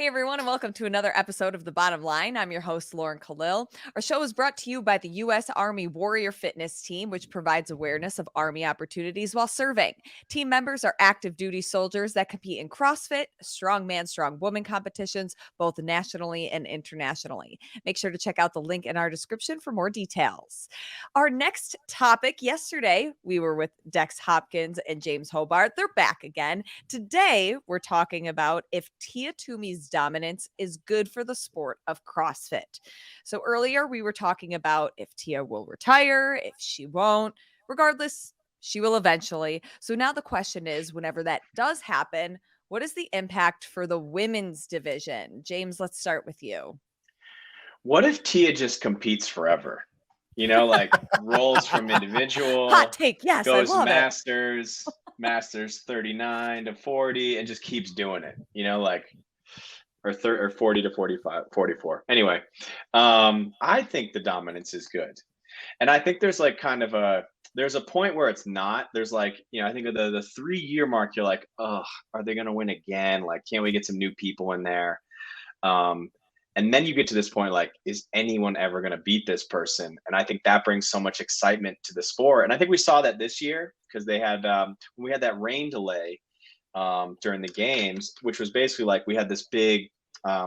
Hey everyone, and welcome to another episode of The Bottom Line. I'm your host, Lauren Kalil. Our show is brought to you by the U.S. Army Warrior Fitness Team, which provides awareness of Army opportunities while serving. Team members are active duty soldiers that compete in CrossFit, strong man, strong woman competitions, both nationally and internationally. Make sure to check out the link in our description for more details. Our next topic, yesterday, we were with Dex Hopkins and James Hobart. They're back again. Today, we're talking about if Tia Toomey's dominance is good for the sport of CrossFit. So earlier we were talking about if Tia will retire, if she won't. Regardless, she will eventually. So now the question is, whenever that does happen, what is the impact for the women's division? James, let's start with you. What if Tia just competes forever? Like rolls from individual, Hot take. Yes, I goes love it. masters 39 to 40 and just keeps doing it, or 40 to 45, 44. Anyway, I think the dominance is good. And I think there's like there's a point where it's not. There's I think of the 3 year mark, you're like, oh, are they gonna win again? Like, can't we get some new people in there? And then you get to this point, like, is anyone ever going to beat this person? And I think that brings so much excitement to the sport. And I think we saw that this year because they had when we had that rain delay during the games, which was basically like we had this big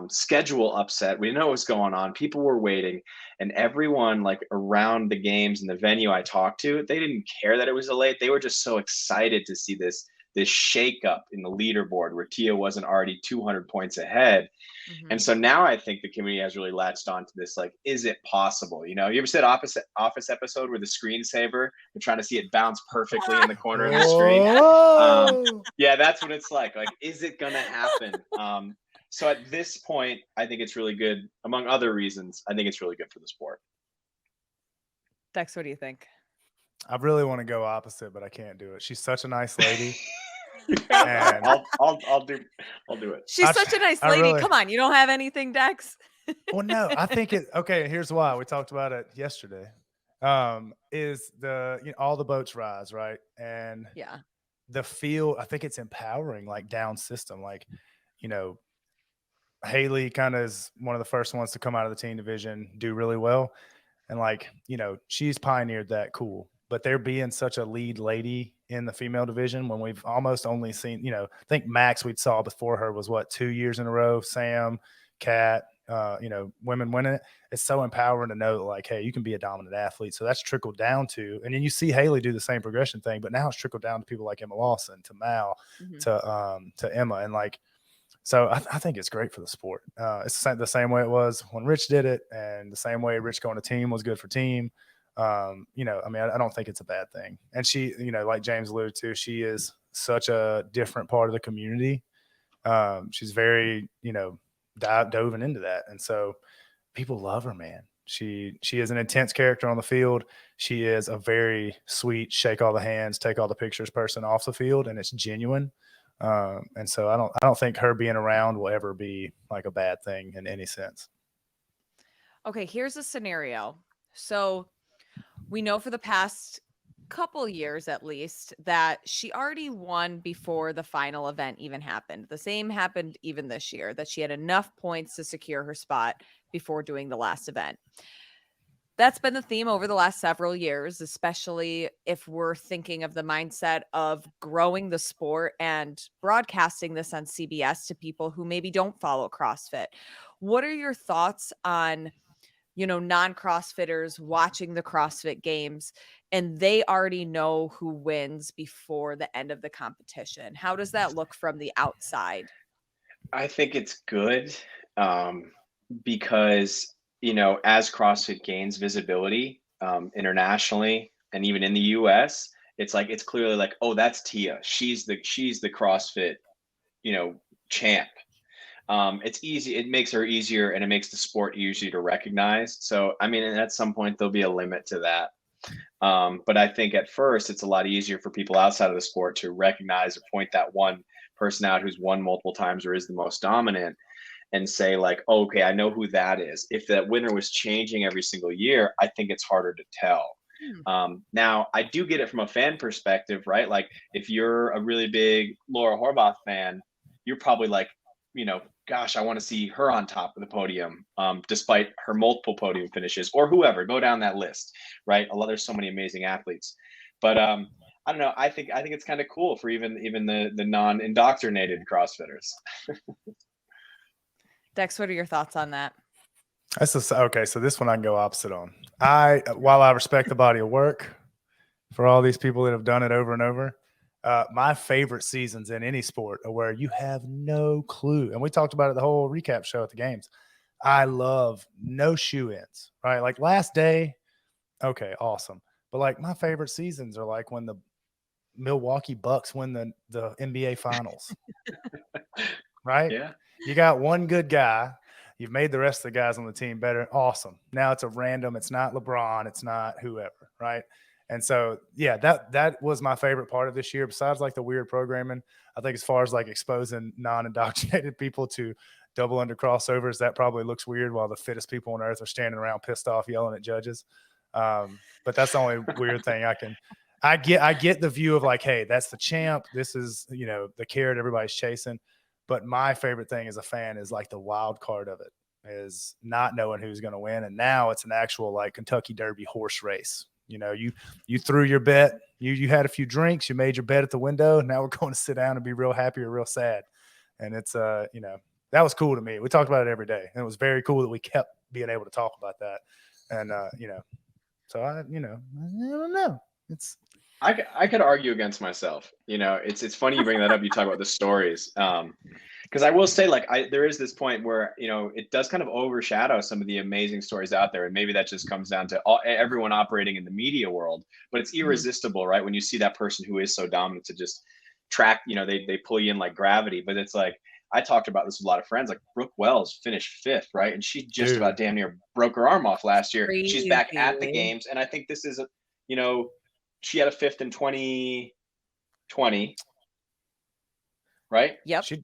schedule upset. We didn't know what was going on. People were waiting, and everyone like around the games and the venue I talked to, they didn't care that it was delayed. They were just so excited to see this shakeup in the leaderboard where Tia wasn't already 200 points ahead. And so now I think the community has really latched onto this, like, is it possible? You ever said office episode where the screensaver, they're trying to see it bounce perfectly in the corner of the screen? Yeah, that's what it's like. Like, is it going to happen? So at this point, I think it's really good. Among other reasons, I think it's really good for the sport. Dex, what do you think? I really want to go opposite, but I can't do it. She's such a nice lady. And I'll do it. She's such a nice lady. Really, come on, you don't have anything, Dex? Well, no, I think it. Okay, here's why. We talked about it yesterday. Is all the boats rise, right? And Yeah, the feel. I think it's empowering, like down system. Like, Haley kind of is one of the first ones to come out of the teen division, do really well, and she's pioneered that. Cool. But there being such a lead lady in the female division when we've almost only seen, I think Max we'd saw before her was 2 years in a row, Sam, Kat, women winning it. It's so empowering to know like, hey, you can be a dominant athlete. So that's trickled down to, and then you see Haley do the same progression thing, but now it's trickled down to people like Emma Lawson, to Mal, to Emma. And so I think it's great for the sport. It's the same way it was when Rich did it, and the same way Rich going to team was good for team. I don't think it's a bad thing. And she, like James alluded to, she is such a different part of the community. She's very, dove into that. And so people love her, man. She is an intense character on the field. She is a very sweet, shake all the hands, take all the pictures person off the field, and it's genuine. And so I don't think her being around will ever be like a bad thing in any sense. Okay, here's a scenario. So we know for the past couple years at least that she already won before the final event even happened. The same happened even this year, that she had enough points to secure her spot before doing the last event. That's been the theme over the last several years, especially if we're thinking of the mindset of growing the sport and broadcasting this on CBS to people who maybe don't follow CrossFit. What are your thoughts on non-CrossFitters watching the CrossFit games and they already know who wins before the end of the competition? How does that look from the outside? I think it's good because, as CrossFit gains visibility internationally and even in the US, it's clearly like, oh, that's Tia. She's the CrossFit, champ. It's easy. It makes her easier, and it makes the sport easier to recognize. So, and at some point there'll be a limit to that. But I think at first it's a lot easier for people outside of the sport to recognize or point that one person out who's won multiple times or is the most dominant and say like, oh, okay, I know who that is. If that winner was changing every single year, I think it's harder to tell. Now, I do get it from a fan perspective, right? Like if you're a really big Laura Horvath fan, you're probably like, gosh, I want to see her on top of the podium, despite her multiple podium finishes, or whoever. Go down that list, right? There's so many amazing athletes, but I don't know. I think it's kind of cool for even the non-indoctrinated CrossFitters. Dex, what are your thoughts on that? Okay, so this one I can go opposite on. While I respect the body of work for all these people that have done it over and over, my favorite seasons in any sport are where you have no clue. And we talked about it the whole recap show at the games. I love no shoe-ins, right? Like last day, okay, awesome. But like my favorite seasons are like when the Milwaukee Bucks win the NBA Finals, right? Yeah. You got one good guy. You've made the rest of the guys on the team better. Awesome. Now it's a random. It's not LeBron. It's not whoever, right? And so, yeah, that was my favorite part of this year. Besides like the weird programming, I think as far as like exposing non-indoctrinated people to double under crossovers, that probably looks weird while the fittest people on earth are standing around pissed off yelling at judges. But that's the only weird thing I get the view of like, hey, that's the champ. This is, the carrot everybody's chasing. But my favorite thing as a fan is like the wild card of it is not knowing who's going to win. And now it's an actual like Kentucky Derby horse race. You threw your bet, you had a few drinks, you made your bet at the window. Now we're going to sit down and be real happy or real sad. And it's, that was cool to me. We talked about it every day. And it was very cool that we kept being able to talk about that. And, so I don't know. I could argue against myself. It's funny you bring that up. You talk about the stories. Because I will say, like, there is this point where, it does kind of overshadow some of the amazing stories out there. And maybe that just comes down to everyone operating in the media world. But it's irresistible, right? When you see that person who is so dominant to just track, they pull you in like gravity. But it's like, I talked about this with a lot of friends, like Brooke Wells finished 5th, right? And she just about damn near broke her arm off last year. Crazy. She's back at the games. And I think this is, she had a 5th in 2020. Right? Yep. She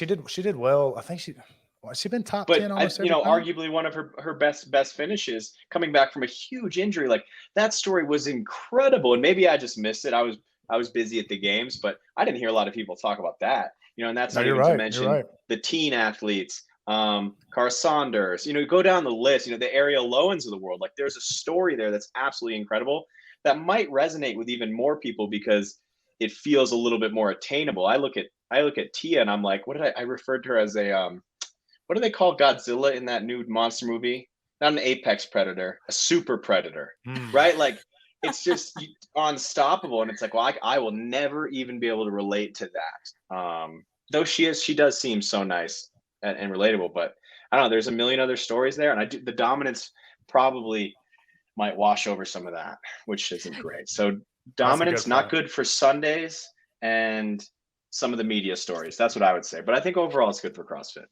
did well. I think she's been top 10 almost every time. Arguably one of her best finishes coming back from a huge injury. Like that story was incredible. And maybe I just missed it. I was busy at the games, but I didn't hear a lot of people talk about that. And that's not even to mention the teen athletes, Cara Saunders, go down the list, the Ariel Lowens of the world. Like there's a story there that's absolutely incredible that might resonate with even more people because it feels a little bit more attainable. I look at Tia and I'm like, I referred to her as a, what do they call Godzilla in that new monster movie? Not an apex predator, a super predator, right? Like it's just unstoppable. And it's like, well, I will never even be able to relate to that. Though she does seem so nice and relatable, but I don't know, there's a million other stories there. And the dominance probably might wash over some of that, which isn't great. So dominance, not good for Sundays and some of the media stories. That's what I would say. But I think overall it's good for CrossFit.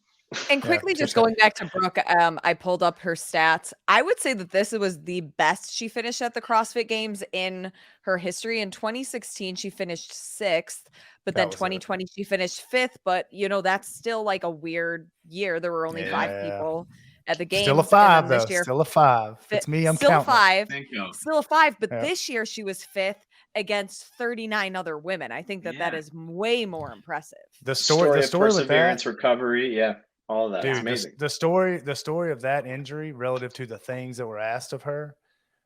And quickly, just going back to Brooke, I pulled up her stats. I would say that this was the best she finished at the CrossFit Games in her history. In 2016, she finished 6th, but then 2020, she finished 5th. But, that's still like a weird year. There were only 5 people at the games. Still a 5, though. Still a 5. It's me. I'm still counting. 5. Still a 5. But this year she was 5th against 39 other women. I think that is way more impressive. The story of perseverance, recovery. Yeah. All of that. Dude, amazing. The story of that injury relative to the things that were asked of her,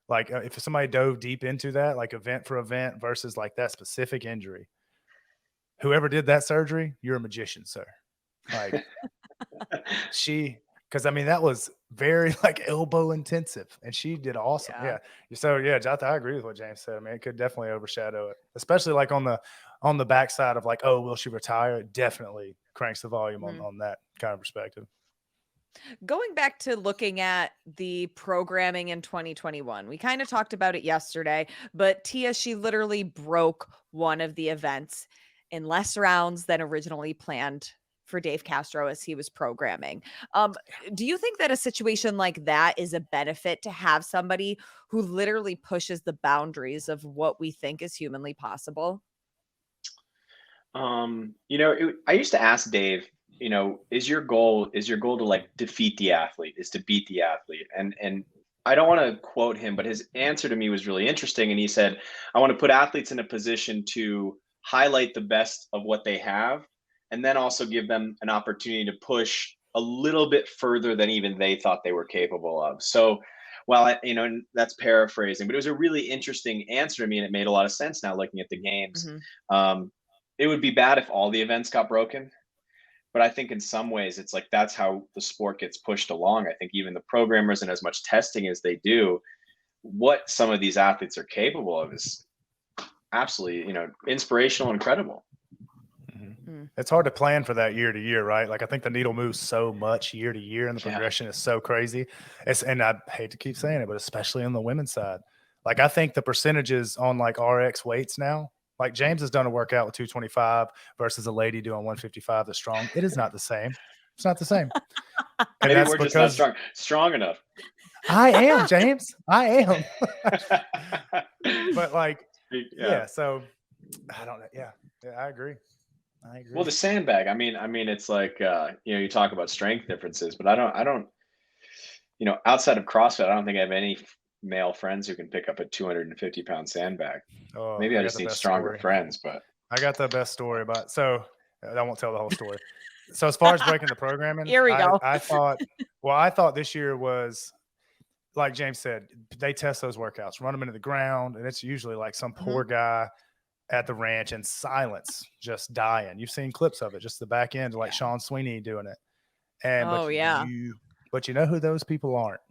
like if somebody dove deep into that, like event for event versus like that specific injury, whoever did that surgery, you're a magician, sir. Like because that was very like elbow intensive and she did awesome. Yeah. So I agree with what James said. It could definitely overshadow it, especially like on the backside of like, oh, will she retire? It definitely cranks the volume on that kind of perspective. Going back to looking at the programming in 2021, we kind of talked about it yesterday, but Tia, she literally broke one of the events in less rounds than originally planned for Dave Castro as he was programming. Do you think that a situation like that is a benefit to have somebody who literally pushes the boundaries of what we think is humanly possible? I used to ask Dave, is your goal to like defeat the athlete, is to beat the athlete? And I don't want to quote him, but his answer to me was really interesting. And he said, I want to put athletes in a position to highlight the best of what they have and then also give them an opportunity to push a little bit further than even they thought they were capable of. So while and that's paraphrasing, but it was a really interesting answer to me, and it made a lot of sense now looking at the games. It would be bad if all the events got broken, but I think in some ways it's like that's how the sport gets pushed along. I think even the programmers, and as much testing as they do, what some of these athletes are capable of is absolutely, inspirational and incredible. It's hard to plan for that year to year, right? Like I think the needle moves so much year to year, and the progression is so crazy. And I hate to keep saying it, but especially on the women's side, like I think the percentages on like RX weights now, like James has done a workout with 225 versus a lady doing 155 that's strong. It is not the same. It's not the same. And maybe that's we're just not strong enough. I am, James. I am. But like, so I don't know. Yeah, I agree. Well, the sandbag. I mean, it's like you talk about strength differences, but I don't. Outside of CrossFit, I don't think I have any male friends who can pick up a 250-pound sandbag. Maybe I just need stronger friends. But I got the best story about. So I won't tell the whole story. So as far as breaking the programming, here we go. I thought this year was, like James said, they test those workouts, run them into the ground, and it's usually like some poor guy at the ranch in silence, just dying. You've seen clips of it, just the back end, like Sean Sweeney doing it. And but you know who those people aren't?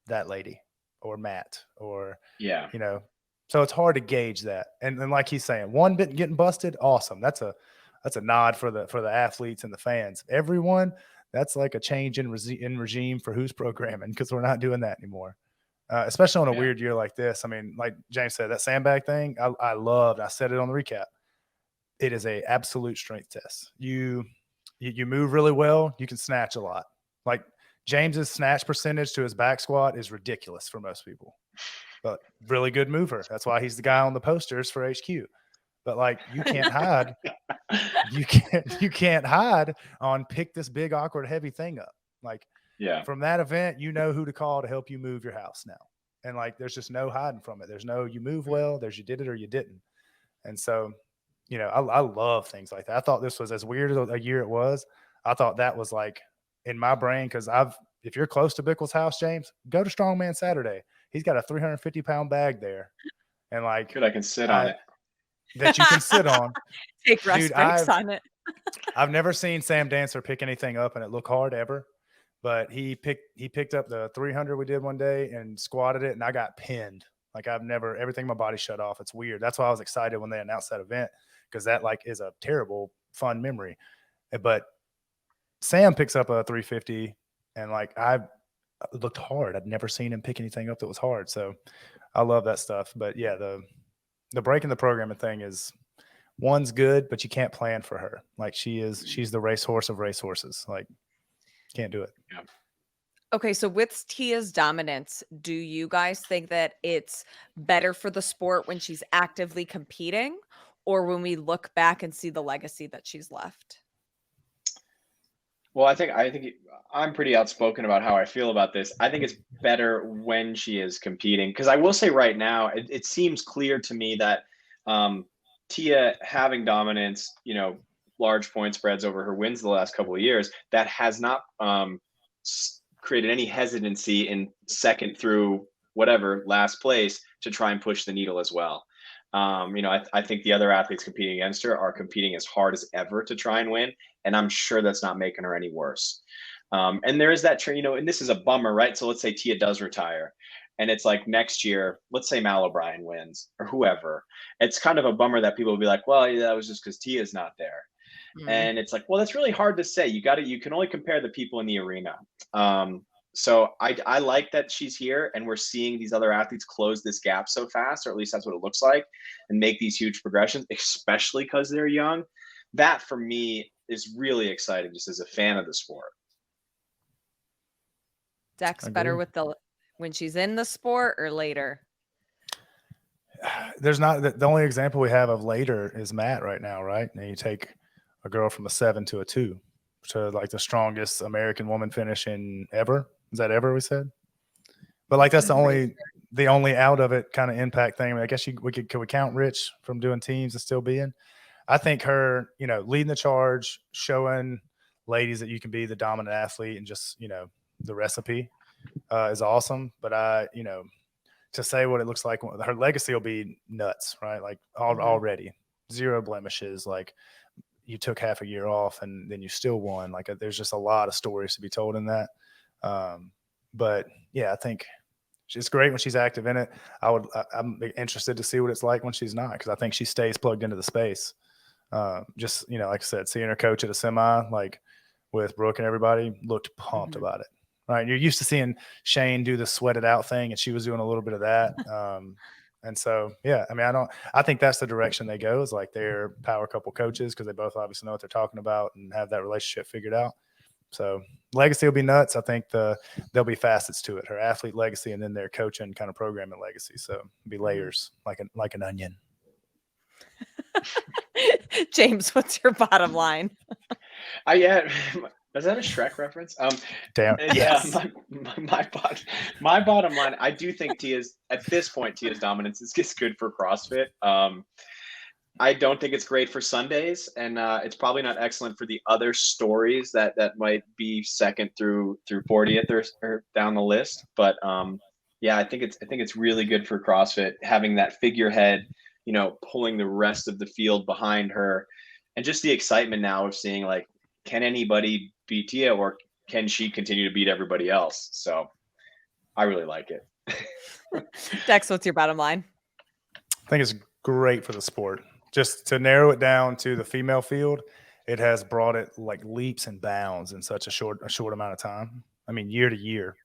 That lady or Matt or so it's hard to gauge that. And like he's saying, one bit getting busted, awesome. That's a nod for the athletes and the fans. Everyone, that's like a change in regime for who's programming, because we're not doing that anymore. Especially on a weird year like this. I mean, like James said, that sandbag thing, I loved. I said it on the recap. It is a absolute strength test. You move really well. You can snatch a lot. Like James's snatch percentage to his back squat is ridiculous for most people, but really good mover. That's why he's the guy on the posters for HQ. But like, you can't hide. You can't hide on pick this big, awkward, heavy thing up. Like, from that event, you know who to call to help you move your house now. And like, there's just no hiding from it. There's no, you move well, there's you did it or you didn't. And so, I love things like that. I thought this was as weird as a year it was. I thought that was like in my brain, because if you're close to Bickle's house, James, go to Strongman Saturday. He's got a 350-pound bag there. And like, good, I can sit on it. That you can sit on. Take rest breaks on it. I've never seen Sam Dancer pick anything up and it look hard ever. But he picked up the 300 we did one day and squatted it, and I got pinned. Like everything in my body shut off. It's weird. That's why I was excited when they announced that event, because that like is a terrible fun memory. But Sam picks up a 350, and like I looked hard. I'd never seen him pick anything up that was hard. So I love that stuff. But yeah, the breaking the programming thing is, one's good, but you can't plan for her. Like she's the racehorse of racehorses. Like, can't do it. Yeah. Okay, so with Tia's dominance, do you guys think that it's better for the sport when she's actively competing, or when we look back and see the legacy that she's left? Well, I think I'm pretty outspoken about how I feel about this. I think it's better when she is competing, because I will say right now, it seems clear to me that Tia having dominance, large point spreads over her wins the last couple of years, that has not created any hesitancy in second through whatever last place to try and push the needle as well. I think the other athletes competing against her are competing as hard as ever to try and win, and I'm sure that's not making her any worse. And there is that, and this is a bummer, right? So let's say Tia does retire, and it's like next year, let's say Mal O'Brien wins or whoever. It's kind of a bummer that people will be like, well, that was just because Tia's not there. And it's like, well, that's really hard to say. You can only compare the people in the arena. So I like that she's here, and we're seeing these other athletes close this gap so fast, or at least that's what it looks like, and make these huge progressions, especially because they're young. That for me is really exciting, just as a fan of the sport. Dex better with when she's in the sport or later? There's not the only example we have of later is Matt right now, right? And you take a girl from a 7 to a 2 to like the strongest American woman finish in ever. Is that ever we said? But like that's the only out of it kind of impact thing. I mean, I guess could we count Rich from doing teams and still being? I think her, leading the charge, showing ladies that you can be the dominant athlete and just, the recipe is awesome. But to say what it looks like, her legacy will be nuts, right? Like already 0 blemishes. Like you took half a year off and then you still won. Like there's just a lot of stories to be told in that. But yeah, I think it's great when she's active in it. I'm interested to see what it's like when she's not, because I think she stays plugged into the space. Just, like I said, seeing her coach at a semi, like with Brooke and everybody, looked pumped about it. Right. You're used to seeing Shane do the sweat it out thing, and she was doing a little bit of that. And so, yeah, I mean, I think that's the direction they go, is like they're power couple coaches, because they both obviously know what they're talking about and have that relationship figured out. So legacy will be nuts. I think there'll be facets to it, her athlete legacy and then their coaching kind of programming legacy. So it'll be layers like an onion. James, what's your bottom line? Is that a Shrek reference? Damn. Yes. My bottom line, I do think Tia's dominance is good for CrossFit. I don't think it's great for Sundays, and it's probably not excellent for the other stories that might be second through 40th or down the list. But yeah, I think it's really good for CrossFit, having that figurehead, pulling the rest of the field behind her, and just the excitement now of seeing, like, can anybody beat Tia, or can she continue to beat everybody else? So I really like it. Dex, what's your bottom line? I think it's great for the sport. Just to narrow it down to the female field, it has brought it like leaps and bounds in such a short amount of time. I mean, year to year.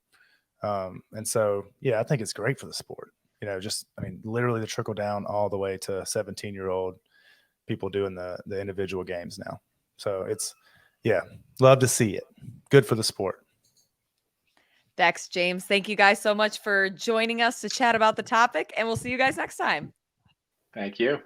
And so, yeah, I think it's great for the sport. Literally the trickle down all the way to 17-year-old people doing the individual games now. So love to see it. Good for the sport. Dex, James, thank you guys so much for joining us to chat about the topic, and we'll see you guys next time. Thank you.